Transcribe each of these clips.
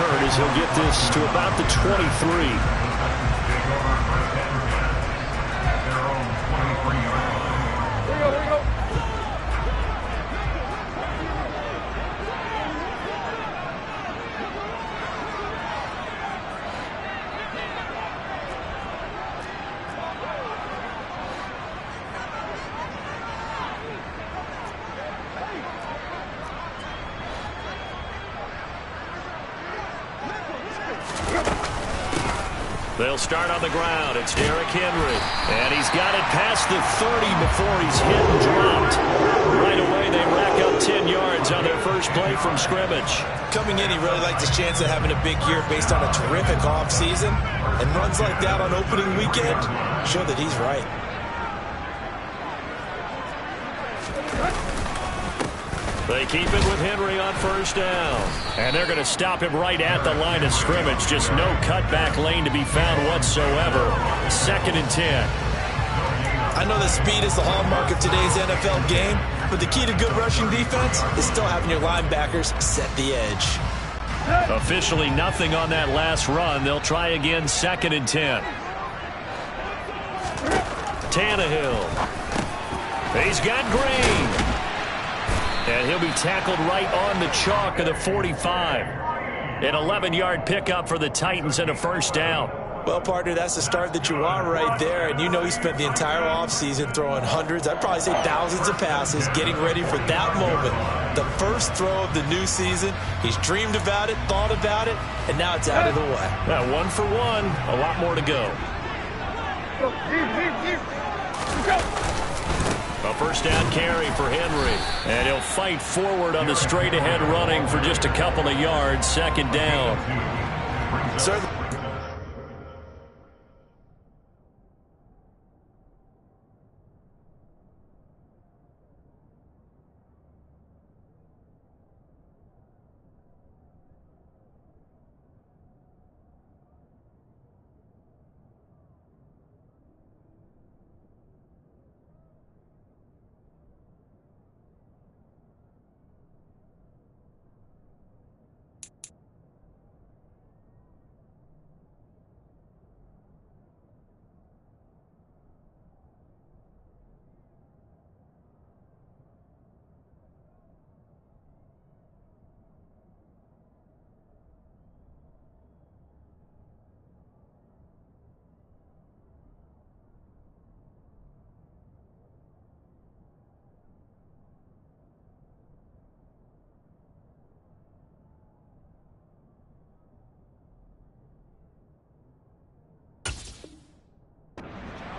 return as he'll get this to about the 23. They'll start on the ground. It's Derrick Henry. And he's got it past the 30 before he's hit and dropped. Right away, they rack up 10 yards on their first play from scrimmage. Coming in, he really liked his chance of having a big year based on a terrific offseason. And runs like that on opening weekend show that he's right. They keep it with Henry on first down. And they're going to stop him right at the line of scrimmage. Just no cutback lane to be found whatsoever. 2nd and 10. I know that speed is the hallmark of today's NFL game, but the key to good rushing defense is still having your linebackers set the edge. Officially nothing on that last run. They'll try again 2nd and 10. Tannehill. He's got Green. And he'll be tackled right on the chalk of the 45. An 11-yard pickup for the Titans and a first down. Well, partner, that's the start that you want right there. And you know he spent the entire offseason throwing hundreds, I'd probably say thousands of passes, getting ready for that moment. The first throw of the new season. He's dreamed about it, thought about it, and now it's out of the way. Now, 1 for 1, a lot more to go. A first down carry for Henry. And he'll fight forward on the straight-ahead running for just a couple of yards. 2nd down. Sir.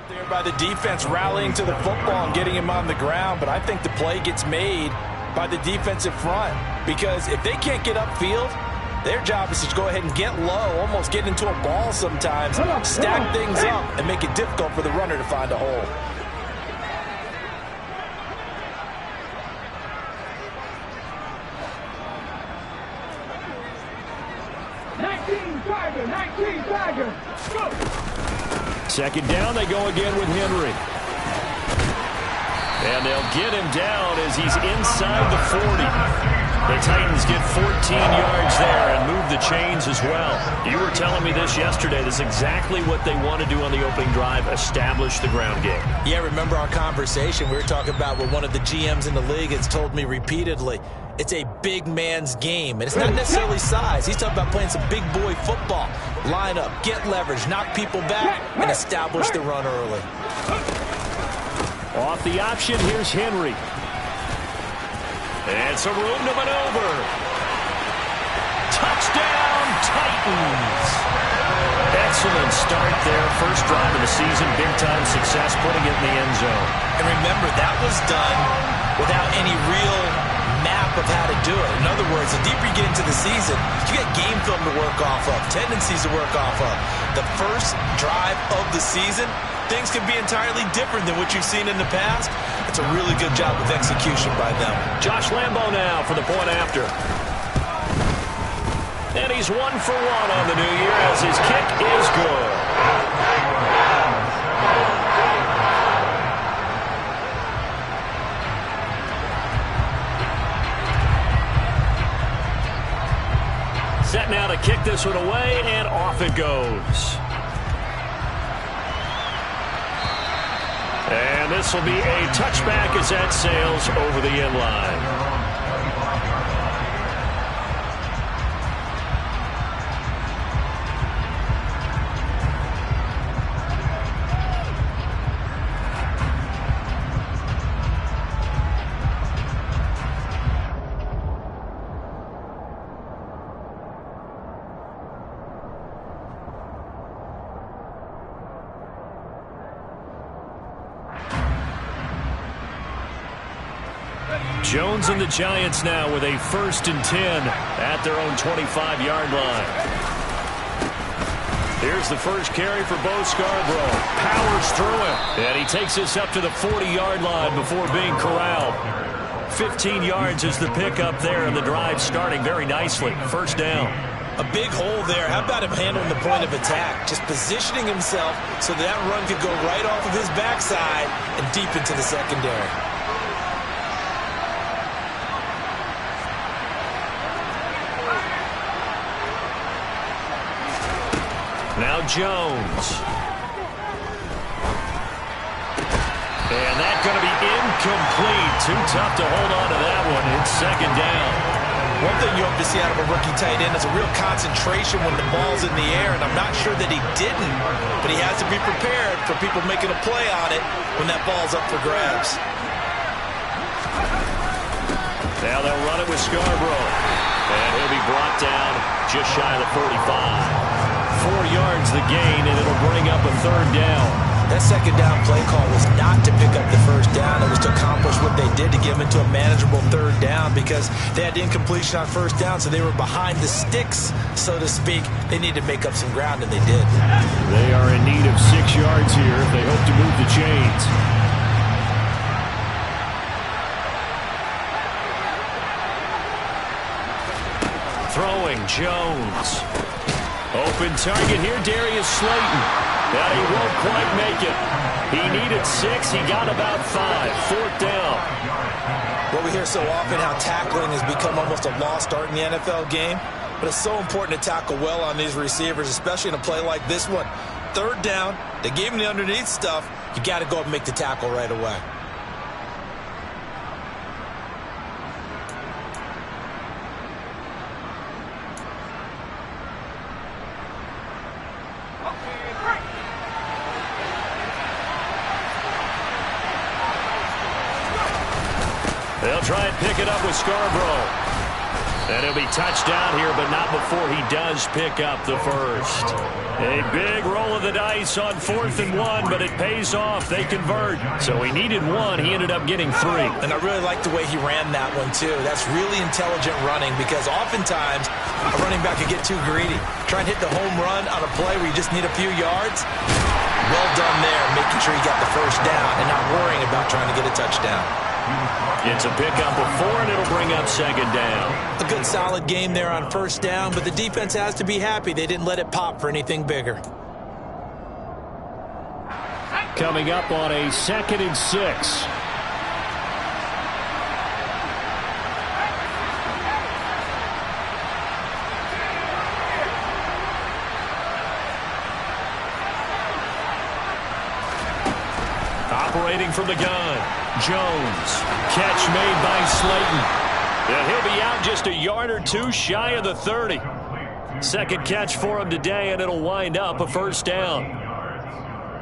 There by the defense rallying to the football and getting him on the ground, but I think the play gets made by the defensive front, because if they can't get upfield, their job is to go ahead and get low, almost get into a ball sometimes, stack things up, and make it difficult for the runner to find a hole. Tiger. Go. 2nd down, they go again with Henry. And they'll get him down as he's inside the 40. The Titans get 14 yards there and move the chains as well. You were telling me this yesterday. This is exactly what they want to do on the opening drive, establish the ground game. Yeah, remember our conversation. We were talking about what one of the GMs in the league has told me repeatedly. It's a big man's game, and it's not necessarily size. He's talking about playing some big boy football. Line up, get leverage, knock people back, and establish the run early. Off the option, here's Henry. And some room to maneuver. Touchdown, Titans. Excellent start there. First drive of the season, big-time success, putting it in the end zone. And remember, that was done without any real map of how to do it. In other words, the deeper you get into the season, you get game film to work off of, tendencies to work off of. The first drive of the season, things can be entirely different than what you've seen in the past. It's a really good job of execution by them. Josh Lambo now for the point after. And he's 1 for 1 on the new year as his kick is good. Set now to kick this one away, and off it goes. And this will be a touchback as that sails over the end line. Jones and the Giants now with a 1st and 10 at their own 25-yard line. Here's the first carry for Bo Scarborough. Powers through him. And he takes this up to the 40-yard line before being corralled. 15 yards is the pickup there, and the drive starting very nicely. First down. A big hole there. How about him handling the point of attack? Just positioning himself so that run could go right off of his backside and deep into the secondary. Now Jones. And that's going to be incomplete. Too tough to hold on to that one. It's second down. One thing you hope to see out of a rookie tight end is a real concentration when the ball's in the air, and I'm not sure that he didn't, but he has to be prepared for people making a play on it when that ball's up for grabs. Now they'll run it with Scarborough. And he'll be brought down just shy of the 45. 4 yards the gain, and it'll bring up a third down. That second down play call was not to pick up the first down. It was to accomplish what they did, to get them into a manageable third down, because they had incompletion on first down, so they were behind the sticks, so to speak. They needed to make up some ground, and they did. They are in need of 6 yards here if they hope to move the chains. Throwing, Jones. Open target here, Darius Slayton. He won't quite make it. He needed 6. He got about 5. Fourth down. Well, we hear so often how tackling has become almost a lost art in the NFL game. But it's so important to tackle well on these receivers, especially in a play like this one. Third down, they gave him the underneath stuff. You got to go up and make the tackle right away. They'll try and pick it up with Scarborough. And he'll be touched down here, but not before he does pick up the first. A big roll of the dice on 4th and 1, but it pays off. They convert. So he needed 1. He ended up getting 3. And I really like the way he ran that one, too. That's really intelligent running, because oftentimes a running back could get too greedy. Try and hit the home run on a play where you just need a few yards. Well done there, making sure you got the first down and not worrying about trying to get a touchdown. It's a pickup of 4, and it'll bring up second down. A good solid game there on first down, but the defense has to be happy they didn't let it pop for anything bigger. Coming up on a 2nd and 6. Operating from the gun. Jones. Catch made by Slayton. And he'll be out just a yard or 2 shy of the 30. Second catch for him today, and it'll wind up a first down.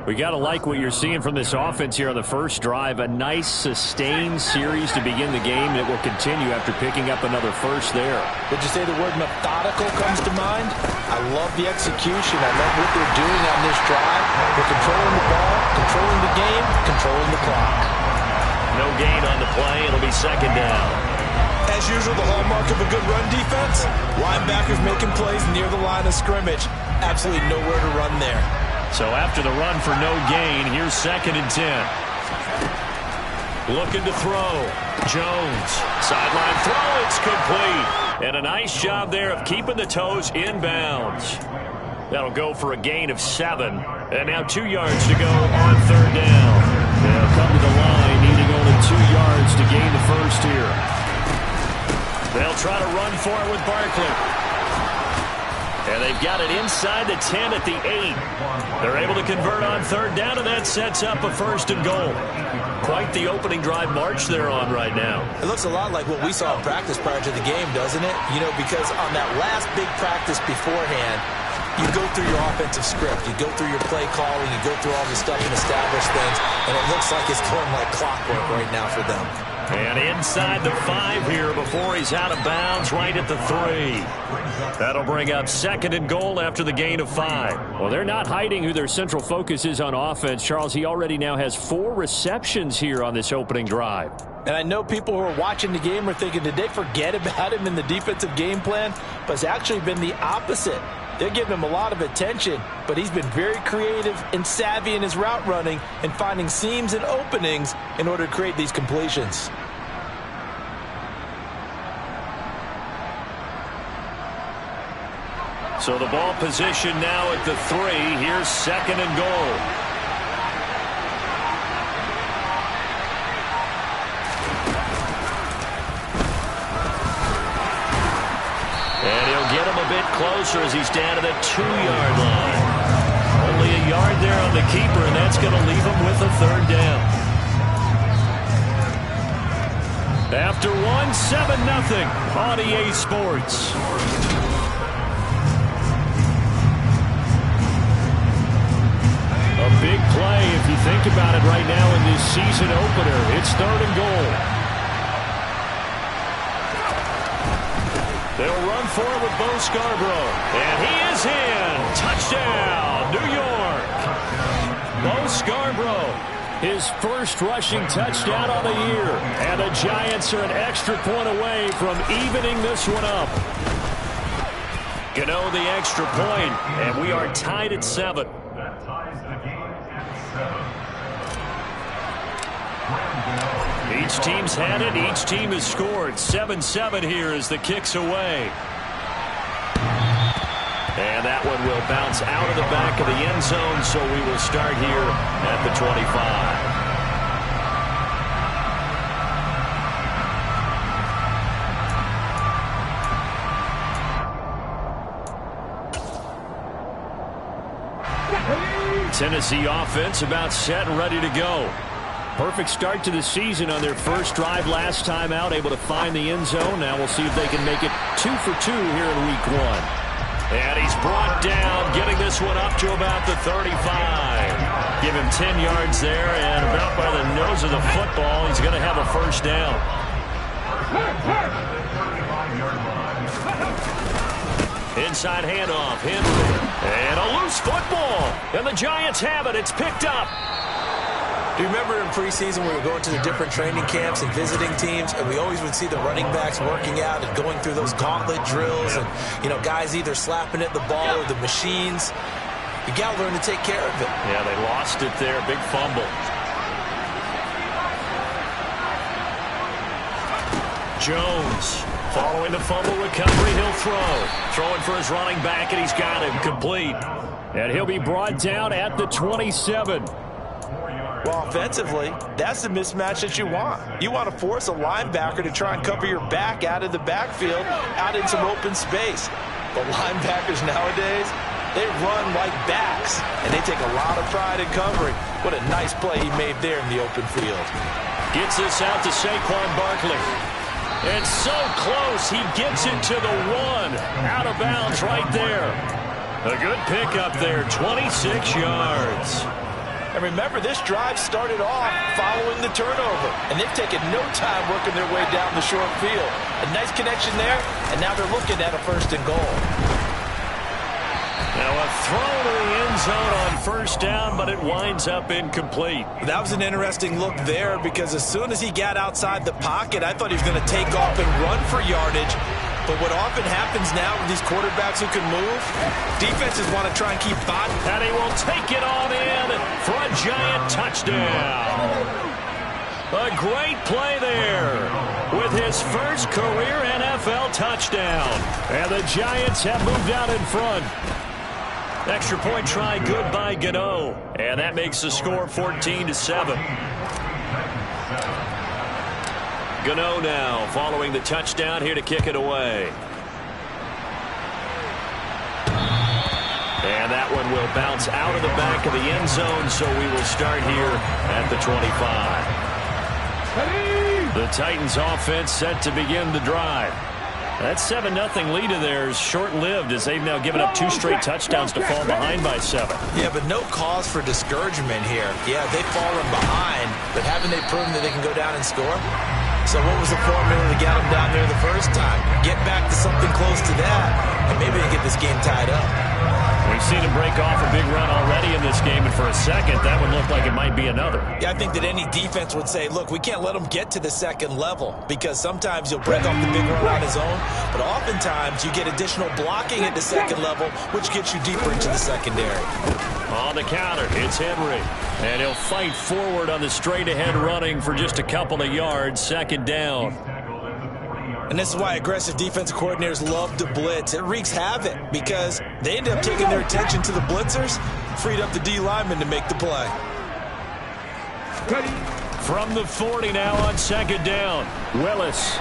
We got to like what you're seeing from this offense here on the first drive. A nice sustained series to begin the game, and it will continue after picking up another first there. Would you say the word methodical comes to mind? I love the execution. I love what they're doing on this drive. They're controlling the ball, controlling the game, controlling the clock. No gain on the play. It'll be second down. As usual, the hallmark of a good run defense, linebackers making plays near the line of scrimmage. Absolutely nowhere to run there. So after the run for no gain, here's 2nd and 10. Looking to throw. Jones. Sideline throw. It's complete. And a nice job there of keeping the toes inbounds. That'll go for a gain of 7. And now 2 yards to go on third down. They'll come to the line, needing only 2 yards to gain the first here. They'll try to run for it with Barkley. And they've got it inside the 10 at the 8. They're able to convert on third down, and that sets up a first and goal. Quite the opening drive march they're on right now. It looks a lot like what we saw in practice prior to the game, doesn't it? You know, because on that last big practice beforehand, you go through your offensive script. You go through your play calling. You go through all the stuff and establish things. And it looks like it's going like clockwork right now for them. And inside the 5 here before he's out of bounds right at the 3. That'll bring up second and goal after the gain of 5. Well, they're not hiding who their central focus is on offense. Charles, he already now has 4 receptions here on this opening drive. And I know people who are watching the game are thinking, did they forget about him in the defensive game plan? But it's actually been the opposite. They're giving him a lot of attention, but he's been very creative and savvy in his route running and finding seams and openings in order to create these completions. So the ball position now at the 3. Here's second and goal. And he'll get him a bit closer as he's down to the 2-yard line. Only a yard there on the keeper, and that's going to leave him with a third down. After 7-0 on EA Sports. A big play if you think about it right now in this season opener. It's third and goal. They'll run for it with Bo Scarborough. And he is in. Touchdown, New York. Bo Scarborough, his first rushing touchdown on the year. And the Giants are an extra point away from evening this one up. Gano the extra point, and we are tied at 7. Each team's had it. Each team has scored. 7-7 here as the kick's away. And that one will bounce out of the back of the end zone, so we will start here at the 25. Tennessee offense about set and ready to go. Perfect start to the season on their first drive last time out, able to find the end zone. Now we'll see if they can make it 2 for 2 here in week 1. And he's brought down, getting this one up to about the 35. Give him 10 yards there, and about by the nose of the football, he's going to have a first down. Inside handoff, Henry. And a loose football. And the Giants have it. It's picked up. Do you remember in preseason we were going to the different training camps and visiting teams, and we always would see the running backs working out and going through those gauntlet drills and, you know, guys either slapping at the ball or the machines. You got to learn to take care of it. Yeah, they lost it there. Big fumble. Jones following the fumble recovery. He'll throw. Throwing for his running back, and he's got him complete. And he'll be brought down at the 27. Well, offensively, that's the mismatch that you want. You want to force a linebacker to try and cover your back out of the backfield, out in some open space. But linebackers nowadays, they run like backs, and they take a lot of pride in covering. What a nice play he made there in the open field. Gets this out to Saquon Barkley. And so close, he gets it to the 1. Out of bounds right there. A good pickup there, 26 yards. And remember, this drive started off following the turnover. And they've taken no time working their way down the short field. A nice connection there, and now they're looking at a first and goal. Now a throw to the end zone on first down, but it winds up incomplete. That was an interesting look there because as soon as he got outside the pocket, I thought he was going to take off and run for yardage. But what often happens now with these quarterbacks who can move, defenses want to try and keep body. And he will take it on in for a Giant touchdown. A great play there with his first career NFL touchdown. And the Giants have moved out in front. Extra point try good by Gano. And that makes the score 14-7. Gano now following the touchdown here to kick it away. And that one will bounce out of the back of the end zone, so we will start here at the 25. The Titans offense set to begin the drive. That 7-0 lead of theirs short-lived as they've now given up 2 straight touchdowns to fall behind by 7. Yeah, but no cause for discouragement here. Yeah, they've fallen behind, but haven't they proven that they can go down and score? So what was the formula to get them down there the first time? Get back to something close to that, and maybe they get this game tied up. We've seen him break off a big run already in this game, and for a second, that one looked like it might be another. Yeah, I think that any defense would say, look, we can't let him get to the second level, because sometimes he'll break off the big run on his own, but oftentimes you get additional blocking at the second level, which gets you deeper into the secondary. On the counter, it's Henry. And he'll fight forward on the straight-ahead running for just a couple of yards, 2nd down. And this is why aggressive defensive coordinators love to blitz. It wreaks havoc because they end up taking their attention to the blitzers, freed up the D lineman to make the play. From the 40 now on 2nd down, Willis.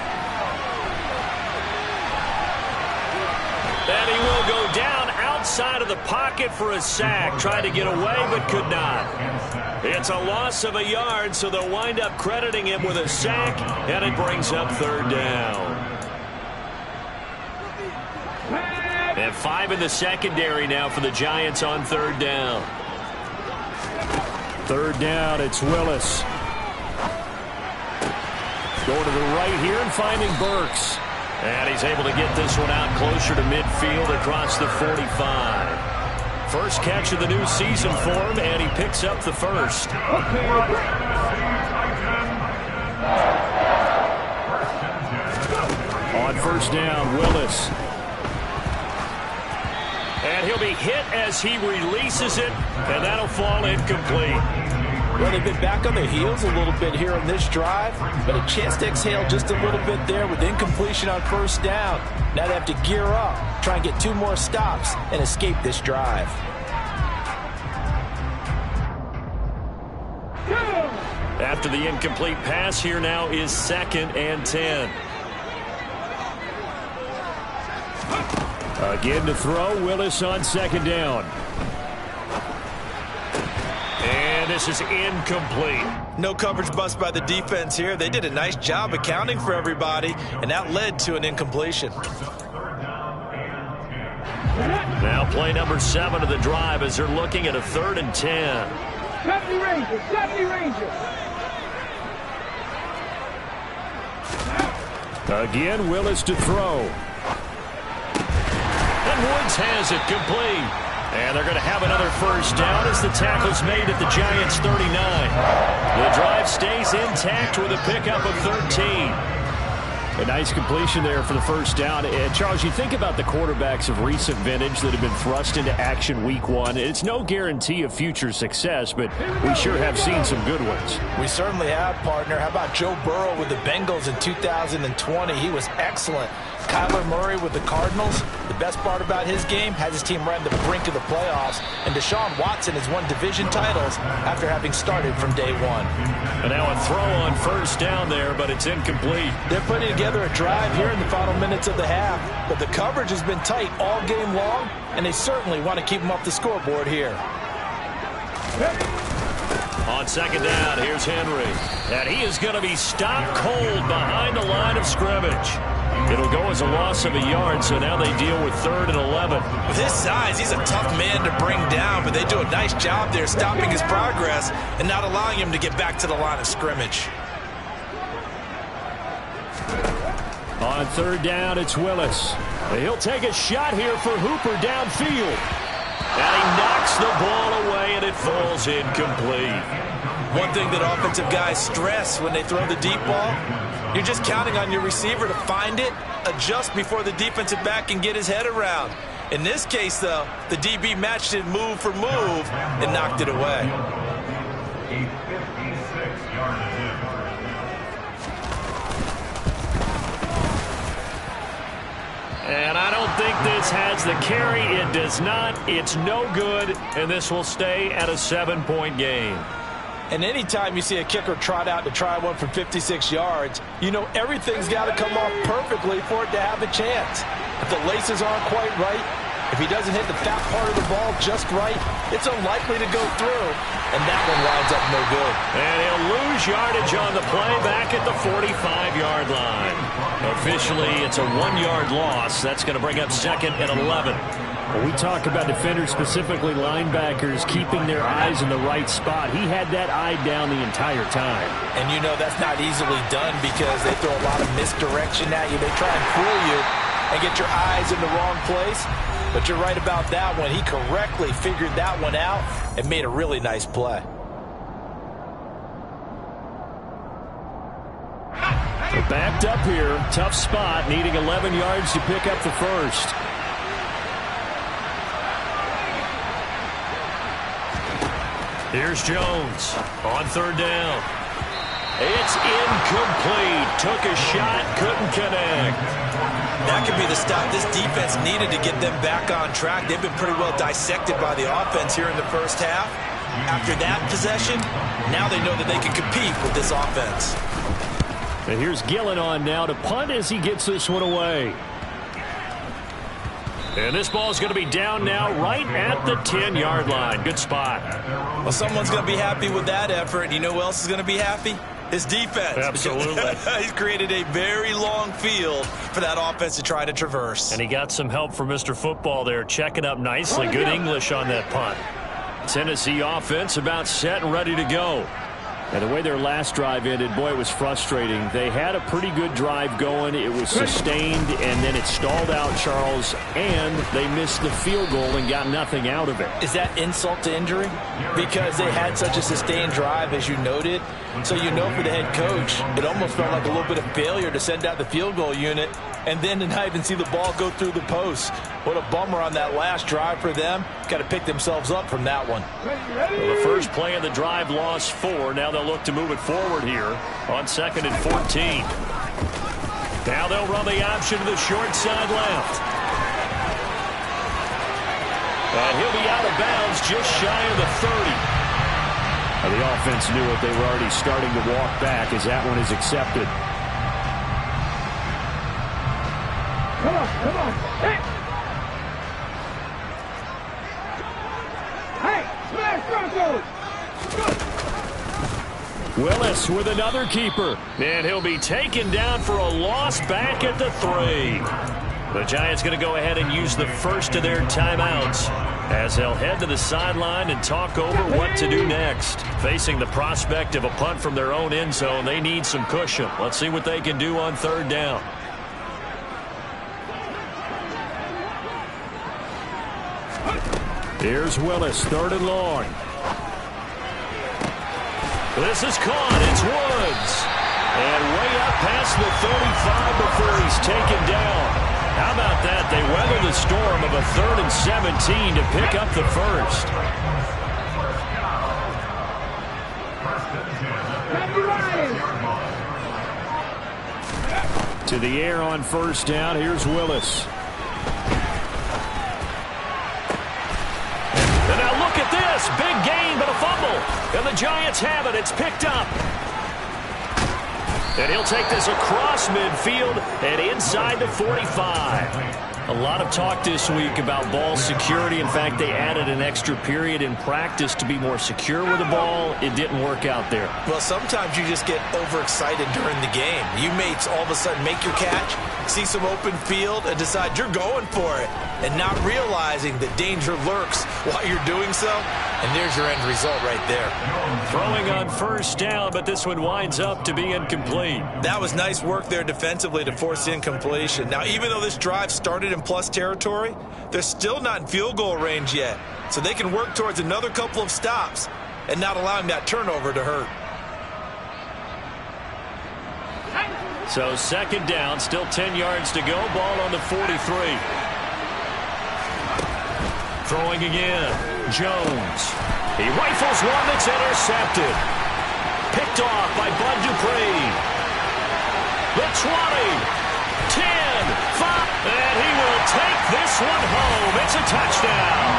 And he will go down outside of the pocket for a sack. Tried to get away, but could not. It's a loss of a yard, so they'll wind up crediting him with a sack, and it brings up 3rd down. And 5 in the secondary now for the Giants on 3rd down. 3rd down, it's Willis. Going to the right here and finding Burks. And he's able to get this one out closer to midfield across the 45. First catch of the new season for him, and he picks up the first. On 1st down, Willis. And he'll be hit as he releases it, and that'll fall incomplete. Well, they've been back on their heels a little bit here on this drive, but a chance to exhale just a little bit there with incompletion on 1st down. Now they have to gear up, try and get 2 more stops, and escape this drive. After the incomplete pass, here now is 2nd and 10. Again to throw, Willis on 2nd down. And this is incomplete. No coverage bust by the defense here. They did a nice job accounting for everybody, and that led to an incompletion. Now play number 7 of the drive as they're looking at a 3rd and 10. 70 Rangers, 70 Rangers. Again, Willis to throw. And Woods has it complete. And they're going to have another 1st down as the tackle's made at the Giants' 39. The drive stays intact with a pickup of 13. A nice completion there for the 1st down. And Charles, you think about the quarterbacks of recent vintage that have been thrust into action week 1. It's no guarantee of future success, but we sure have seen some good ones. We certainly have, partner. How about Joe Burrow with the Bengals in 2020? He was excellent. Kyler Murray with the Cardinals. The best part about his game, has his team right on the brink of the playoffs. And Deshaun Watson has won division titles after having started from day 1. And now a throw on 1st down there, but it's incomplete. They're putting together a drive here in the final minutes of the half, but the coverage has been tight all game long, and they certainly want to keep them off the scoreboard here. On 2nd down, here's Henry. And he is going to be stopped cold behind the line of scrimmage. It'll go as a loss of a yard, so now they deal with 3rd and 11. With his size, he's a tough man to bring down, but they do a nice job there stopping his progress and not allowing him to get back to the line of scrimmage. On 3rd down, it's Willis. He'll take a shot here for Hooper downfield. And he knocks the ball away, and it falls incomplete. One thing that offensive guys stress when they throw the deep ball, you're just counting on your receiver to find it, adjust before the defensive back can get his head around. In this case, though, the DB matched it move for move and knocked it away. And I don't think this has the carry. It does not. It's no good, and this will stay at a 7-point game. And anytime you see a kicker trot out to try one from 56 yards, you know everything's got to come off perfectly for it to have a chance. If the laces aren't quite right, If he doesn't hit the fat part of the ball just right, it's unlikely to go through. And that one winds up no good. And he'll lose yardage on the play back at the 45-yard line. Officially, it's a 1-yard loss. That's going to bring up second and 11. When we talk about defenders, specifically linebackers, keeping their eyes in the right spot, he had that eye down the entire time. And you know that's not easily done because they throw a lot of misdirection at you. They try and fool you and get your eyes in the wrong place. But you're right about that one. He correctly figured that one out and made a really nice play. They're backed up here. Tough spot, needing 11 yards to pick up the first. Here's Jones on third down. It's incomplete. Took a shot, couldn't connect. That could be the stop this defense needed to get them back on track. They've been pretty well dissected by the offense here in the first half. After that possession, now they know that they can compete with this offense. And here's Gillen on now to punt as he gets this one away. And this ball is going to be down now right at the 10-yard line. Good spot. Well, someone's going to be happy with that effort. And you know who else is going to be happy? His defense. Absolutely. He's created a very long field for that offense to try to traverse. And he got some help from Mr. Football there, checking up nicely. Good English on that punt. Tennessee offense about set and ready to go. And the way their last drive ended, boy, it was frustrating. They had a pretty good drive going. It was sustained, and then it stalled out, Charles, and they missed the field goal and got nothing out of it. Is that insult to injury? Because they had such a sustained drive, as you noted. So you know for the head coach, it almost felt like a little bit of failure to send out the field goal unit and then to not even see the ball go through the post. What a bummer on that last drive for them. Got to pick themselves up from that one. Well, the first play of the drive lost 4. Now they'll look to move it forward here on 2nd and 14. Now they'll run the option to the short side left. And he'll be out of bounds just shy of the 30. Well, the offense knew it. They were already starting to walk back as that one is accepted. Come on, come on. Hey! Hey, smash Broncos! Willis with another keeper. And he'll be taken down for a loss back at the 3. The Giants going to go ahead and use the first of their timeouts as they'll head to the sideline and talk over what to do next. Facing the prospect of a punt from their own end zone, they need some cushion. Let's see what they can do on 3rd down. Here's Willis, 3rd and long. This is caught. It's Woods. And way up past the 35 before he's taken down. How about that? They weather the storm of a 3rd and 17 to pick up the first. To the air on 1st down. Here's Willis. And now look at this. Big gain, but a fumble. And the Giants have it. It's picked up. And he'll take this across midfield and inside the 45. A lot of talk this week about ball security. In fact, they added an extra period in practice to be more secure with the ball. It didn't work out there. Well, sometimes you just get overexcited during the game. You may all of a sudden make your catch, see some open field, and decide you're going for it, and not realizing that danger lurks while you're doing so. And there's your end result right there. Throwing on 1st down, but this one winds up to be incomplete. That was nice work there defensively to force incompletion. Now, even though this drive started in plus territory, they're still not in field goal range yet. So they can work towards another couple of stops and not allowing that turnover to hurt. So 2nd down, still 10 yards to go. Ball on the 43. Throwing again. Jones. He rifles one that's intercepted. Picked off by Bud Dupree. The 20. 10, 5, and he will take this one home. It's a touchdown.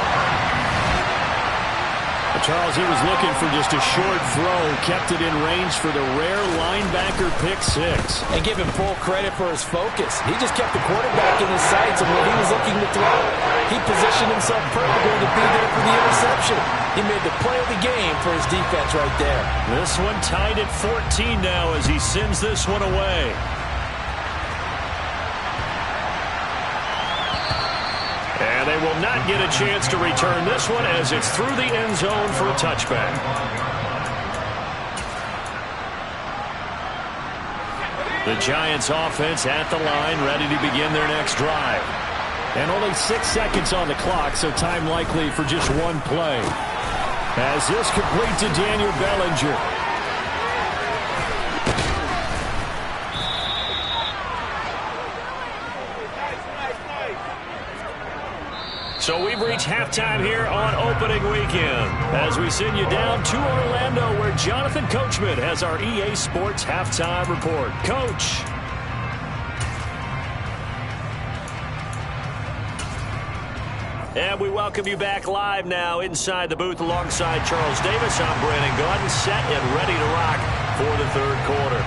Charles, he was looking for just a short throw, kept it in range for the rare linebacker pick six. And give him full credit for his focus. He just kept the quarterback in his sights, and when he was looking to throw, he positioned himself perfectly to be there for the interception. He made the play of the game for his defense right there. This one tied at 14 now as he sends this one away. And they will not get a chance to return this one as it's through the end zone for a touchback. The Giants offense at the line, ready to begin their next drive. And only 6 seconds on the clock, so time likely for just one play. As this complete to Daniel Bellinger. So we've reached halftime here on opening weekend as we send you down to Orlando where Jonathan Coachman has our EA Sports halftime report. Coach. And we welcome you back live now inside the booth alongside Charles Davis. I'm Brandon Gaudin, set and ready to rock for the third quarter.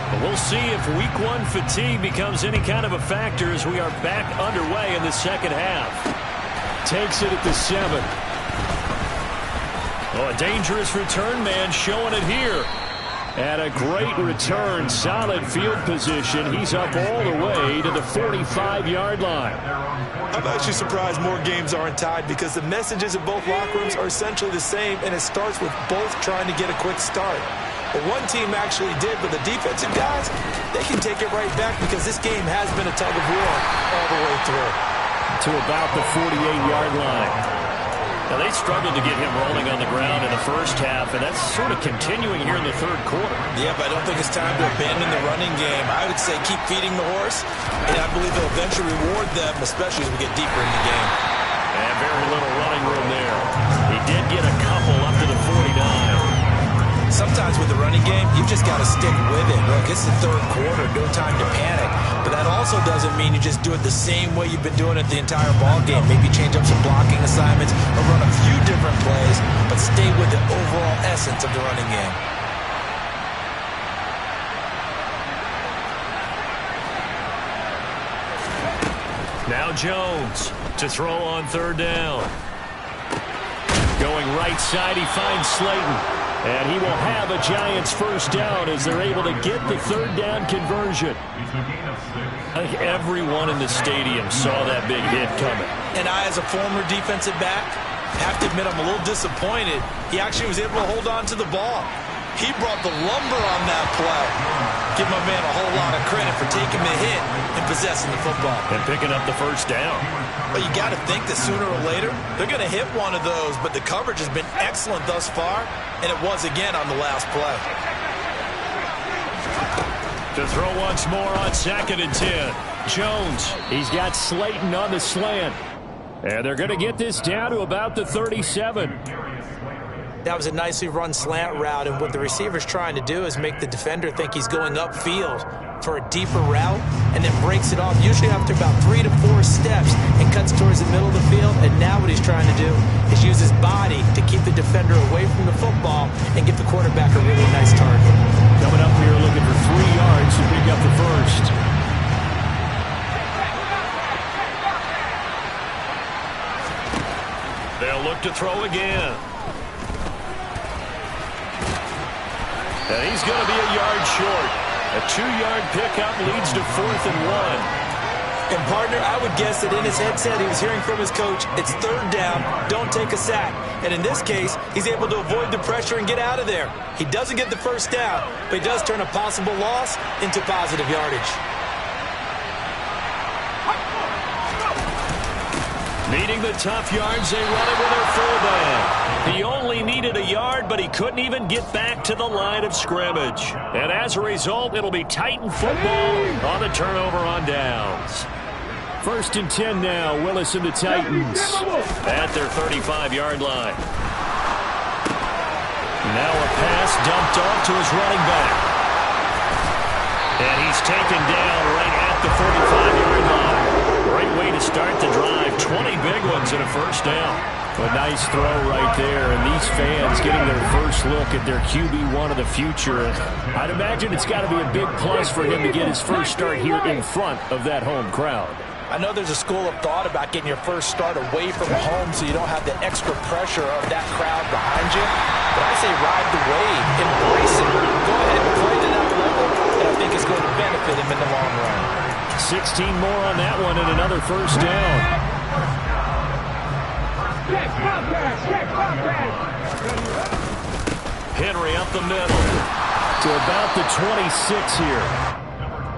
But we'll see if week one fatigue becomes any kind of a factor as we are back underway in the second half. Takes it at the 7. Oh, a dangerous return man showing it here. And a great return, solid field position. He's up all the way to the 45-yard line. I'm actually surprised more games aren't tied because the messages of both locker rooms are essentially the same, and it starts with both trying to get a quick start. But one team actually did, but the defensive guys, they can take it right back because this game has been a tug of war all the way through. To about the 48-yard line. Now, they struggled to get him rolling on the ground in the first half, and that's sort of continuing here in the third quarter. Yeah, but I don't think it's time to abandon the running game. I would say keep feeding the horse, and I believe they'll eventually reward them, especially as we get deeper in the game. And very little running room there. He did get a couple up to the 49. Sometimes with the running game, you've just got to stick with it. Look, it's the third quarter, no time to panic. But that also doesn't mean you just do it the same way you've been doing it the entire ball game. Maybe change up some blocking assignments or run a few different plays, but stay with the overall essence of the running game. Now Jones to throw on third down. Going right side, he finds Slayton. And he will have a Giants first down as they're able to get the third down conversion. I think everyone in the stadium saw that big hit coming. And I, as a former defensive back, have to admit I'm a little disappointed. He actually was able to hold on to the ball. He brought the lumber on that play. Give my man a whole lot of credit for taking the hit and possessing the football. And picking up the first down. But you got to think that sooner or later, they're going to hit one of those. But the coverage has been excellent thus far, and it was again on the last play. To throw once more on 2nd and 10. Jones, he's got Slayton on the slant. And they're going to get this down to about the 37. That was a nicely run slant route, and what the receiver's trying to do is make the defender think he's going upfield for a deeper route, and then breaks it off, usually after about 3 to 4 steps, and cuts towards the middle of the field. And now what he's trying to do is use his body to keep the defender away from the football and give the quarterback a really nice target. Coming up here looking for 3 yards to pick up the first. They'll look to throw again. And he's going to be a yard short. A 2-yard pickup leads to 4th and 1. And, partner, I would guess that in his headset he was hearing from his coach, it's third down, don't take a sack. And in this case, he's able to avoid the pressure and get out of there. He doesn't get the first down, but he does turn a possible loss into positive yardage. Needing the tough yards, they run it with their fullback. He only needed a yard, but he couldn't even get back to the line of scrimmage. And as a result, it'll be Titan football on the turnover on downs. 1st and 10 now, Willis and the Titans. At their 35-yard line. Now a pass dumped off to his running back. And he's taken down right at the 45-yard line. Great way to start the drive. 20 big ones and a first down. A nice throw right there, and these fans getting their first look at their QB1 of the future. I'd imagine it's got to be a big plus for him to get his first start here in front of that home crowd. I know there's a school of thought about getting your first start away from home so you don't have the extra pressure of that crowd behind you. But I say ride the wave, embrace it, go ahead and play to that level, and I think it's going to benefit him in the long run. 16 more on that one and another first down. Henry up the middle. To about the 26 here.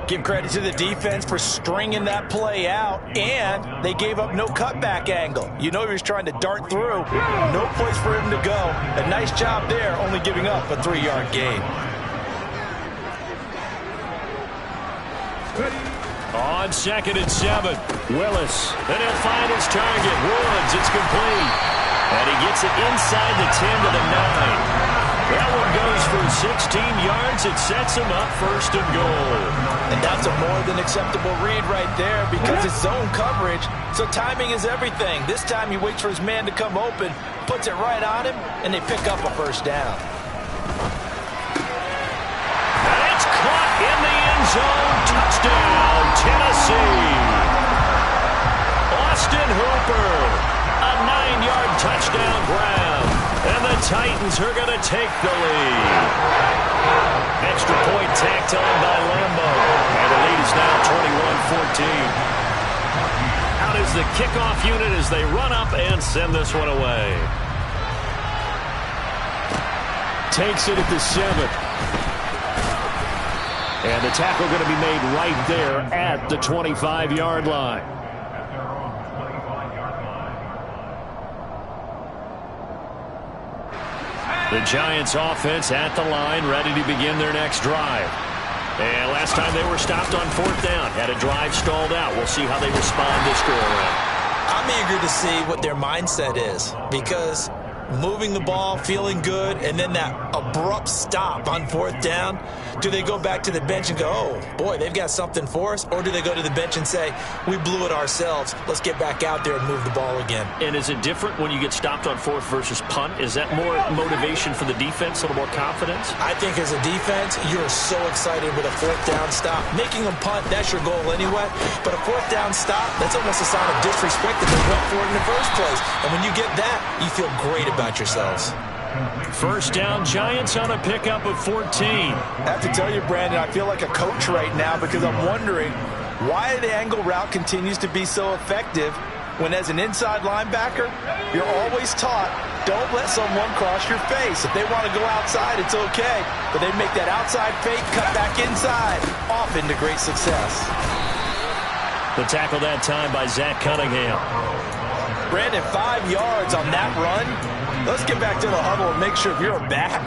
Give credit to the defense for stringing that play out, and they gave up no cutback angle. You know he was trying to dart through. No place for him to go. A nice job there, only giving up a 3-yard gain. On 2nd and 7. Willis. And he'll find his target. Woods, it's complete. And he gets it inside the 10 to the 9. That one goes for 16 yards. It sets him up 1st and goal. And that's a more than acceptable read right there because it's zone coverage, so timing is everything. This time he waits for his man to come open, puts it right on him, and they pick up a first down. And it's caught in the end zone. Touchdown, Tennessee. Austin Hooper, a 9-yard touchdown grab. And the Titans are going to take the lead. Extra point tacked on by Lambo. And the lead is now 21-14. Out is the kickoff unit as they run up and send this one away. Takes it at the 7. And the tackle going to be made right there at the 25-yard line. The Giants offense at the line, ready to begin their next drive. And last time they were stopped on 4th down, had a drive stalled out. We'll see how they respond this go around. I'm eager to see what their mindset is because moving the ball, feeling good, and then that abrupt stop on 4th down, do they go back to the bench and go, oh, boy, they've got something for us? Or do they go to the bench and say, we blew it ourselves, let's get back out there and move the ball again? And is it different when you get stopped on 4th versus punt? Is that more motivation for the defense, a little more confidence? I think as a defense, you're so excited with a 4th down stop. Making them punt, that's your goal anyway. But a 4th down stop, that's almost a sign of disrespect that they went for it in the first place. And when you get that, you feel great about yourselves. First down, Giants on a pickup of 14. I have to tell you, Brandon, I feel like a coach right now because I'm wondering why the angle route continues to be so effective when as an inside linebacker, you're always taught, don't let someone cross your face. If they want to go outside, it's okay. But they make that outside fake, cut back inside, often to great success. The tackle that time by Zach Cunningham. Brandon, 5 yards on that run. Let's get back to the huddle and make sure if you're a back,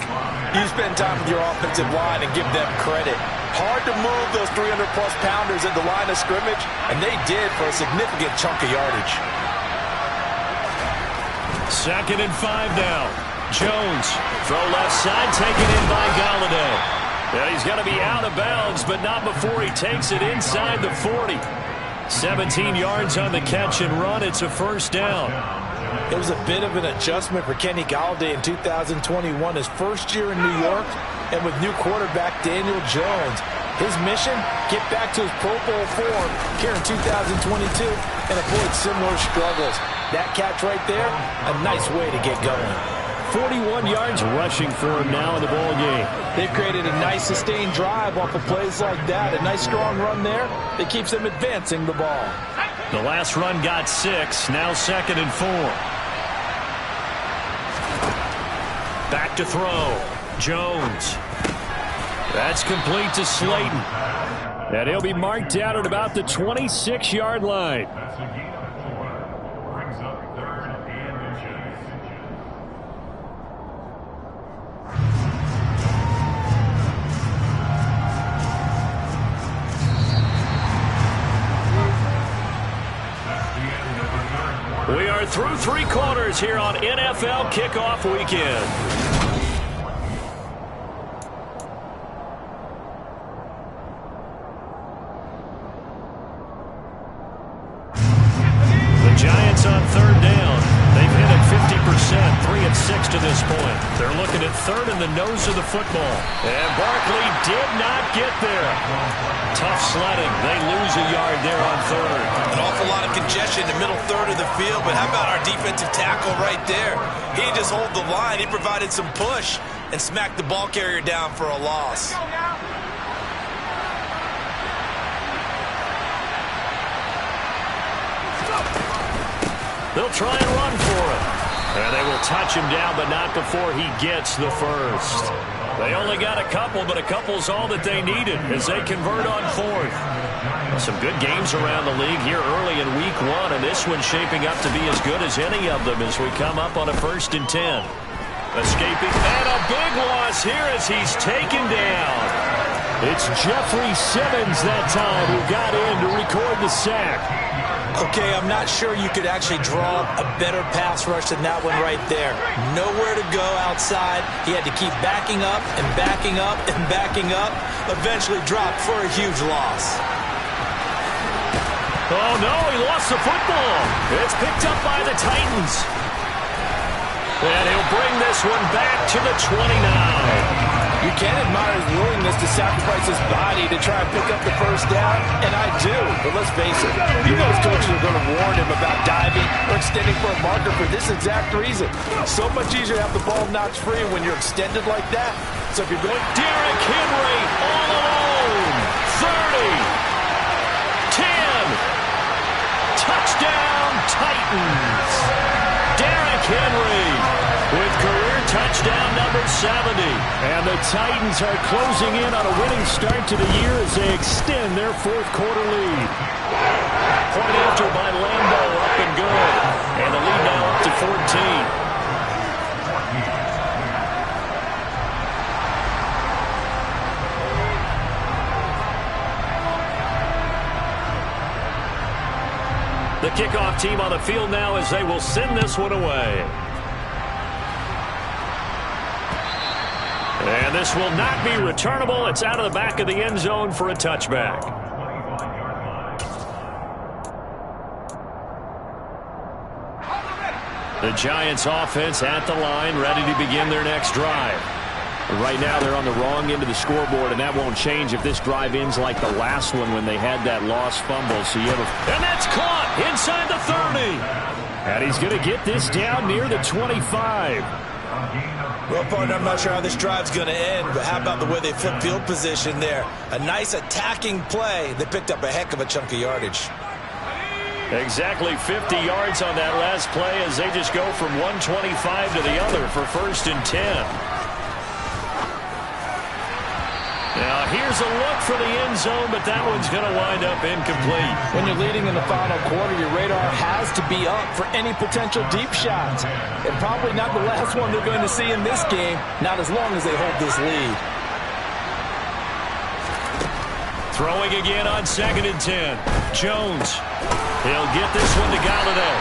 you spend time with your offensive line and give them credit. Hard to move those 300-plus pounders at the line of scrimmage, and they did for a significant chunk of yardage. 2nd and 5 now. Jones, throw left side, taken in by Galladay. And he's going to be out of bounds, but not before he takes it inside the 40. 17 yards on the catch and run. It's a first down. It was a bit of an adjustment for Kenny Galladay in 2021, his first year in New York, and with new quarterback Daniel Jones. His mission, get back to his Pro Bowl form here in 2022 and avoid similar struggles. That catch right there, a nice way to get going. 41 yards rushing for him now in the ball game. They've created a nice sustained drive off of plays like that. A nice strong run there that keeps them advancing the ball. The last run got 6, now 2nd and 4. Back to throw. Jones. That's complete to Slayton. And he'll be marked out at about the 26-yard line. We are through 3 quarters here on NFL Kickoff Weekend. The Giants on 3rd down. They've hit it point. They're looking at third in the nose of the football. And Barkley did not get there. Tough sledding. They lose a yard there on third. An awful lot of congestion in the middle third of the field, but how about our defensive tackle right there? He didn't just hold the line. He provided some push and smacked the ball carrier down for a loss. They'll try and run for it. And they will touch him down, but not before he gets the first. They only got a couple, but a couple's all that they needed as they convert on fourth. Some good games around the league here early in week one, and this one's shaping up to be as good as any of them as we come up on a 1st and 10. Escaping, and a big loss here as he's taken down. It's Jeffrey Simmons that time who got in to record the sack. Okay, I'm not sure you could actually draw a better pass rush than that one right there. Nowhere to go outside. He had to keep backing up and backing up and backing up. Eventually dropped for a huge loss. Oh, no, he lost the football. It's picked up by the Titans. And he'll bring this one back to the 29. You can admire his willingness to sacrifice his body to try and pick up the first down, and I do. But let's face it, you know his coaches are going to warn him about diving or extending for a marker for this exact reason. So much easier to have the ball notch free when you're extended like that. So if you're going... Derrick Henry all alone. 30. 10. Touchdown, Titans. Derrick Henry with career touchdown number 70. And the Titans are closing in on a winning start to the year as they extend their 4th quarter lead. Point after by Lambo, up and good. And the lead now up to 14. The kickoff team on the field now as they will send this one away. And this will not be returnable. It's out of the back of the end zone for a touchback. The Giants offense at the line, ready to begin their next drive. Right now they're on the wrong end of the scoreboard, and that won't change if this drive ends like the last one when they had that lost fumble. So you have and that's caught inside the 30. And he's going to get this down near the 25. Well, partner, I'm not sure how this drive's going to end, but how about the way they flip field position there? A nice attacking play. They picked up a heck of a chunk of yardage. Exactly 50 yards on that last play as they just go from 125 to the other for 1st and 10. Now, here's a look for the end zone, but that one's going to wind up incomplete. When you're leading in the final quarter, your radar has to be up for any potential deep shots. And probably not the last one they're going to see in this game, not as long as they hold this lead. Throwing again on 2nd and 10. Jones. He'll get this one to Galladay.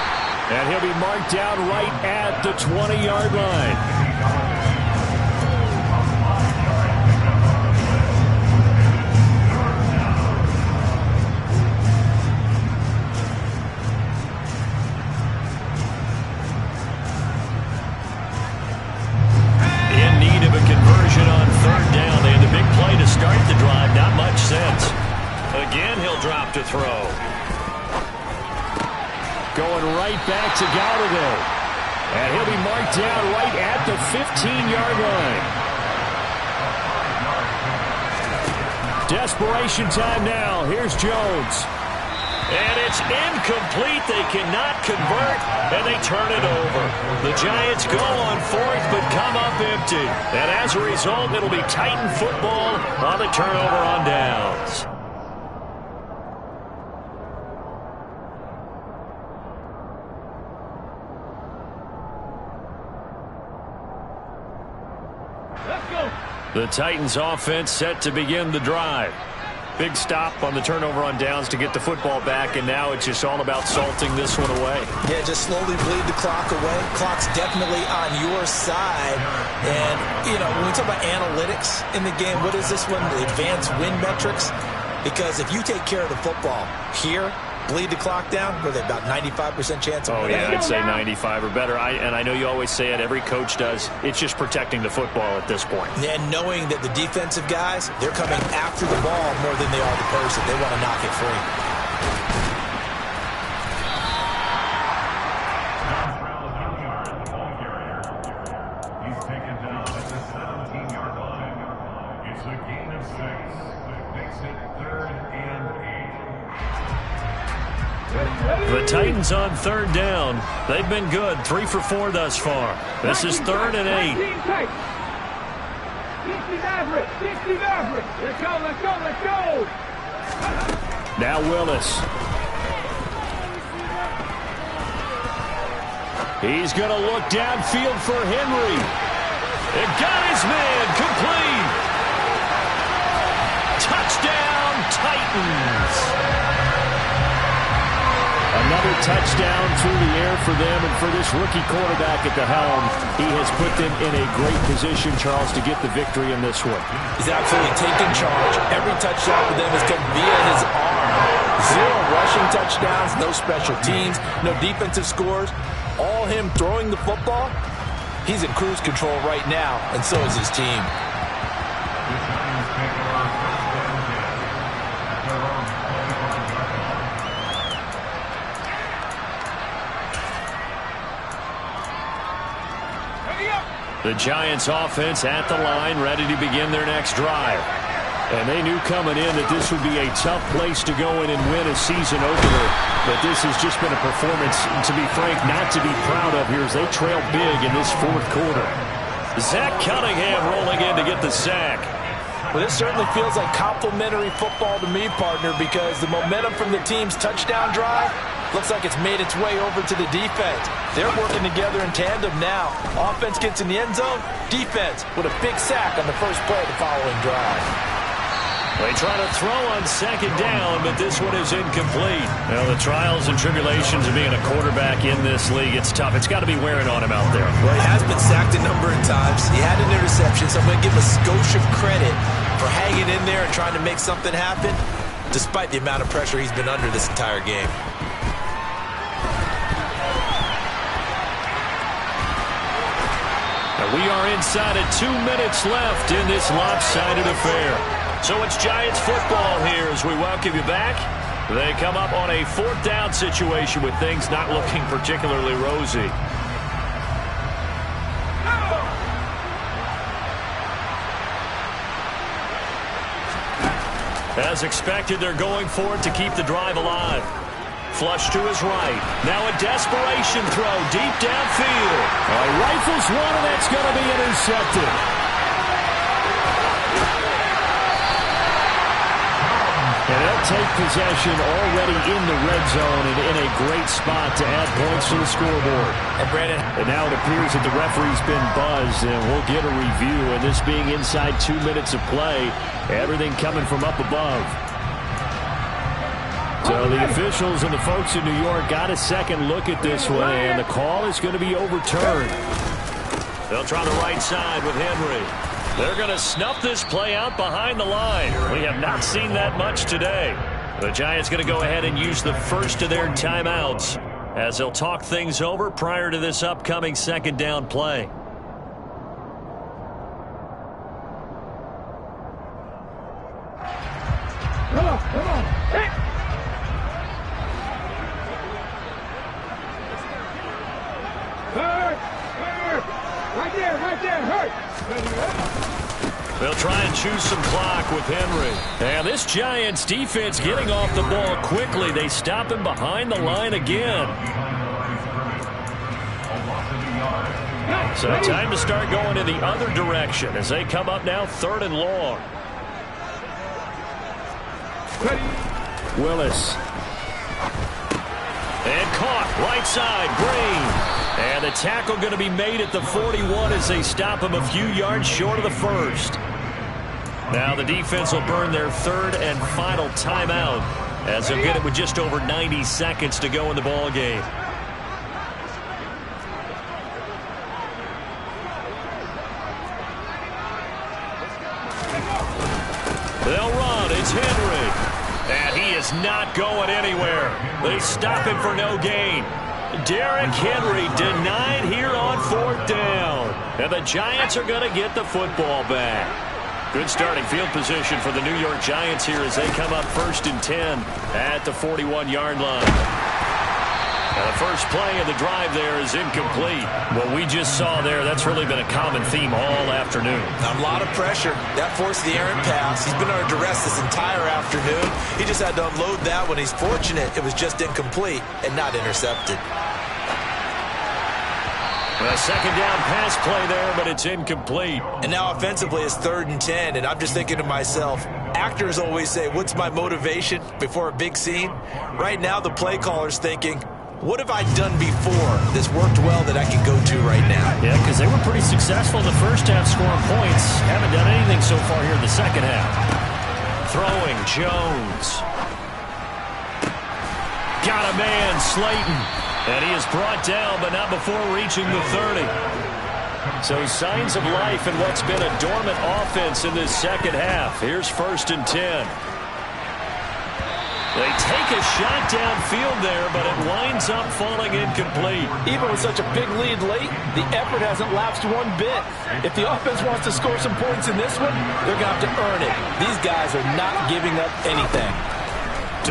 And he'll be marked down right at the 20-yard line. Again, he'll drop to throw. Going right back to Galladay. And he'll be marked down right at the 15-yard line. Desperation time now. Here's Jones. And it's incomplete. They cannot convert, and they turn it over. The Giants go on 4th, but come up empty. And as a result, it'll be Titan football on the turnover on downs. The Titans offense set to begin the drive. Big stop on the turnover on downs to get the football back, and now it's just all about salting this one away. Yeah, just slowly bleed the clock away. Clock's definitely on your side. And, you know, when we talk about analytics in the game, what is this one? The advanced win metrics? Because if you take care of the football here, bleed the clock down? Were they about 95% chance of winning? Oh, yeah, I'd say 95 or better. And I know you always say it, every coach does. It's just protecting the football at this point. And knowing that the defensive guys, they're coming after the ball more than they are the person. They want to knock it free. The Titans on 3rd down. They've been good, 3 for 4 thus far. This is 3rd and 8. Let's go, let's go, let's go! Now Willis. He's going to look downfield for Henry. It got his man complete. Touchdown, Titans. Another touchdown through the air for them, and for this rookie quarterback at the helm, he has put them in a great position, Charles, to get the victory in this one. He's absolutely taken charge. Every touchdown for them has come via his arm. 0 rushing touchdowns, no special teams, no defensive scores. All him throwing the football. He's in cruise control right now, and so is his team. The Giants offense at the line, ready to begin their next drive. And they knew coming in that this would be a tough place to go in and win a season opener. But this has just been a performance, to be frank, not to be proud of here as they trail big in this 4th quarter. Zach Cunningham rolling in to get the sack. Well, this certainly feels like complimentary football to me, partner, because the momentum from the team's touchdown drive looks like it's made its way over to the defense. They're working together in tandem now. Offense gets in the end zone. Defense with a big sack on the first play of the following drive. They try to throw on 2nd down, but this one is incomplete. Well, the trials and tribulations of being a quarterback in this league, it's tough. It's got to be wearing on him out there. Well, he has been sacked a number of times. He had an interception, so I'm going to give him a skosh of credit for hanging in there and trying to make something happen, despite the amount of pressure he's been under this entire game. We are inside of 2 minutes left in this lopsided affair. So it's Giants football here as we welcome you back. They come up on a 4th down situation with things not looking particularly rosy. As expected, they're going for it to keep the drive alive. Flush to his right. Now a desperation throw deep downfield. He rifles one, and that's going to be intercepted. And they'll take possession already in the red zone and in a great spot to add points to the scoreboard. And Brandon. And now it appears that the referee's been buzzed, and we'll get a review. And this being inside 2 minutes of play, everything coming from up above. So the officials and the folks in New York got a second look at this one, and the call is going to be overturned. They'll try the right side with Henry. They're going to snuff this play out behind the line. We have not seen that much today. The Giants going to go ahead and use the first of their timeouts as they'll talk things over prior to this upcoming 2nd down play. Come on, come on. Hey! Hurt! Hurt! Right there, hurt! They'll try and choose some clock with Henry. And this Giants defense getting off the ball quickly. They stop him behind the line again. So time to start going in the other direction as they come up now 3rd and long. Willis. And caught right side, Green. And the tackle going to be made at the 41 as they stop him a few yards short of the first. Now the defense will burn their 3rd and final timeout as they'll get it with just over 90 seconds to go in the ball game. They'll run. It's Henry. And he is is not going anywhere. They stop him for no gain. Derrick Henry denied here on 4th down. And the Giants are going to get the football back. Good starting field position for the New York Giants here as they come up 1st and 10 at the 41-yard line. And the first play of the drive there is incomplete. What we just saw there, that's really been a common theme all afternoon. A lot of pressure. That forced the errant pass. He's been under duress this entire afternoon. He just had to unload that one. He's fortunate it was just incomplete and not intercepted. A second down pass play there, but it's incomplete. And now offensively it's 3rd and 10, and I'm just thinking to myself, actors always say, what's my motivation before a big scene? Right now the play caller's thinking, what have I done before that's worked well that I can go to right now? Yeah, because they were pretty successful in the first half scoring points. Haven't done anything so far here in the second half. Throwing, Jones. Got a man, Slayton. And he is brought down, but not before reaching the 30. So signs of life in what's been a dormant offense in this second half. Here's 1st and 10. They take a shot downfield there, but it winds up falling incomplete. Even with such a big lead late, the effort hasn't lapsed one bit. If the offense wants to score some points in this one, they're going to have to earn it. These guys are not giving up anything.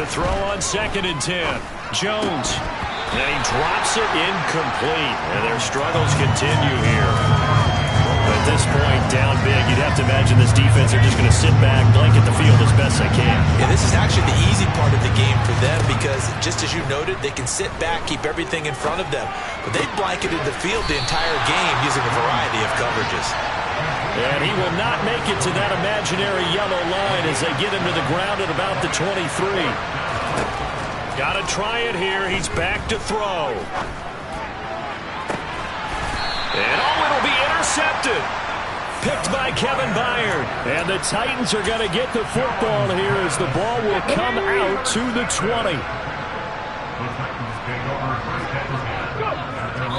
To throw on 2nd and 10, Jones. And he drops it incomplete. And their struggles continue here. At this point, down big, you'd have to imagine this defense are just going to sit back, blanket the field as best they can. Yeah, this is actually the easy part of the game for them because, just as you noted, they can sit back, keep everything in front of them. But they blanketed the field the entire game using a variety of coverages. And he will not make it to that imaginary yellow line as they get him to the ground at about the 23. Got to try it here. He's back to throw. And it'll be intercepted. Picked by Kevin Byard. And the Titans are going to get the football here as the ball will come out to the 20.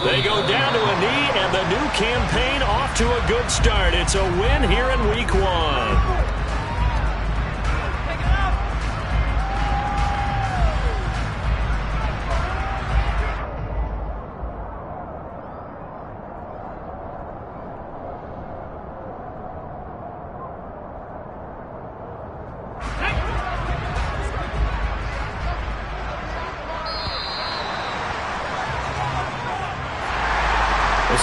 They go down to a knee, and the new campaign off to a good start. It's a win here in Week 1.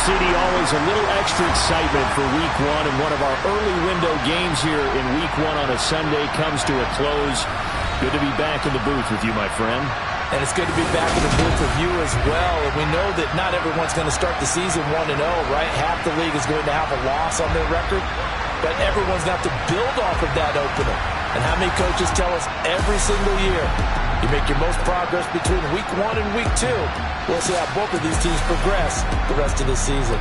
CD, always a little extra excitement for Week 1, and one of our early window games here in Week 1 on a Sunday comes to a close. Good to be back in the booth with you, my friend. And it's good to be back in the booth with you as well. And we know that not everyone's going to start the season 1-0, right? Half the league is going to have a loss on their record, but everyone's going to have to build off of that opener. And how many coaches tell us every single year, you make your most progress between Week 1 and Week 2. We'll see how both of these teams progress the rest of the season.